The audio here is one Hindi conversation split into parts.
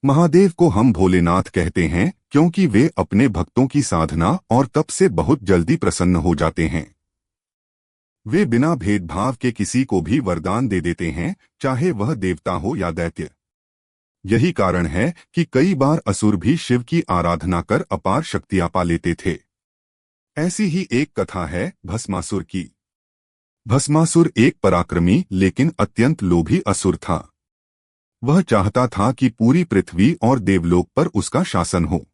महादेव को हम भोलेनाथ कहते हैं क्योंकि वे अपने भक्तों की साधना और तप से बहुत जल्दी प्रसन्न हो जाते हैं। वे बिना भेदभाव के किसी को भी वरदान दे देते हैं, चाहे वह देवता हो या दैत्य। यही कारण है कि कई बार असुर भी शिव की आराधना कर अपार शक्तियां पा लेते थे। ऐसी ही एक कथा है भस्मासुर की। भस्मासुर एक पराक्रमी लेकिन अत्यंत लोभी असुर था। वह चाहता था कि पूरी पृथ्वी और देवलोक पर उसका शासन हो।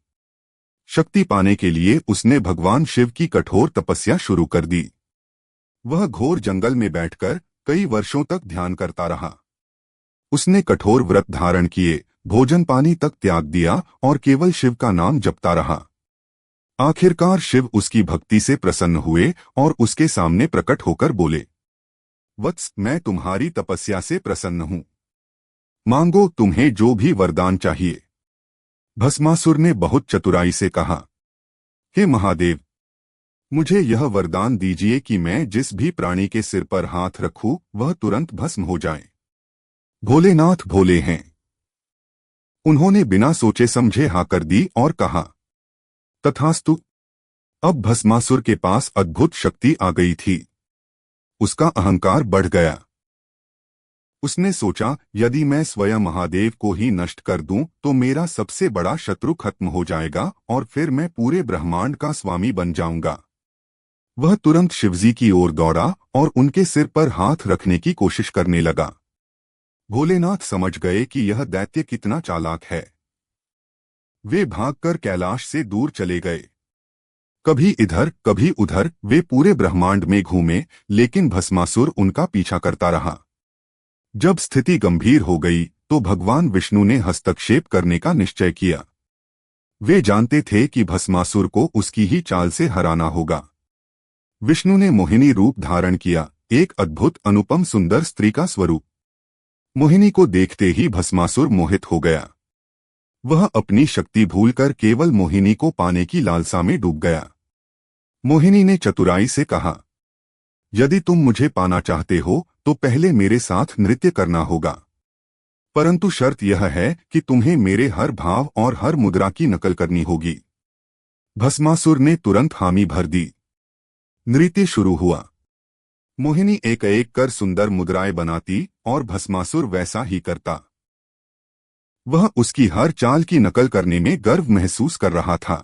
शक्ति पाने के लिए उसने भगवान शिव की कठोर तपस्या शुरू कर दी। वह घोर जंगल में बैठकर कई वर्षों तक ध्यान करता रहा। उसने कठोर व्रत धारण किए, भोजन पानी तक त्याग दिया और केवल शिव का नाम जपता रहा। आखिरकार शिव उसकी भक्ति से प्रसन्न हुए और उसके सामने प्रकट होकर बोले, वत्स, मैं तुम्हारी तपस्या से प्रसन्न हूं। मांगो, तुम्हें जो भी वरदान चाहिए। भस्मासुर ने बहुत चतुराई से कहा, हे महादेव, मुझे यह वरदान दीजिए कि मैं जिस भी प्राणी के सिर पर हाथ रखूं वह तुरंत भस्म हो जाए। भोलेनाथ भोले हैं। उन्होंने बिना सोचे समझे हाँ कर दी और कहा, तथास्तु। अब भस्मासुर के पास अद्भुत शक्ति आ गई थी। उसका अहंकार बढ़ गया। उसने सोचा, यदि मैं स्वयं महादेव को ही नष्ट कर दूं तो मेरा सबसे बड़ा शत्रु खत्म हो जाएगा और फिर मैं पूरे ब्रह्मांड का स्वामी बन जाऊंगा। वह तुरंत शिवजी की ओर दौड़ा और उनके सिर पर हाथ रखने की कोशिश करने लगा। भोलेनाथ समझ गए कि यह दैत्य कितना चालाक है। वे भागकर कैलाश से दूर चले गए। कभी इधर कभी उधर वे पूरे ब्रह्मांड में घूमे, लेकिन भस्मासुर उनका पीछा करता रहा। जब स्थिति गंभीर हो गई तो भगवान विष्णु ने हस्तक्षेप करने का निश्चय किया। वे जानते थे कि भस्मासुर को उसकी ही चाल से हराना होगा। विष्णु ने मोहिनी रूप धारण किया, एक अद्भुत अनुपम सुंदर स्त्री का स्वरूप। मोहिनी को देखते ही भस्मासुर मोहित हो गया। वह अपनी शक्ति भूलकर केवल मोहिनी को पाने की लालसा में डूब गया। मोहिनी ने चतुराई से कहा, यदि तुम मुझे पाना चाहते हो तो पहले मेरे साथ नृत्य करना होगा, परंतु शर्त यह है कि तुम्हें मेरे हर भाव और हर मुद्रा की नकल करनी होगी। भस्मासुर ने तुरंत हामी भर दी। नृत्य शुरू हुआ। मोहिनी एक एक कर सुंदर मुद्राएं बनाती और भस्मासुर वैसा ही करता। वह उसकी हर चाल की नकल करने में गर्व महसूस कर रहा था।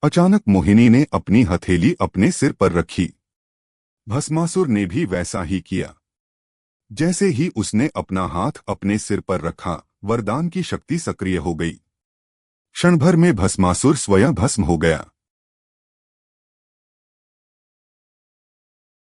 अचानक मोहिनी ने अपनी हथेली अपने सिर पर रखी। भस्मासुर ने भी वैसा ही किया। जैसे ही उसने अपना हाथ अपने सिर पर रखा, वरदान की शक्ति सक्रिय हो गई। क्षण भर में भस्मासुर स्वयं भस्म हो गया।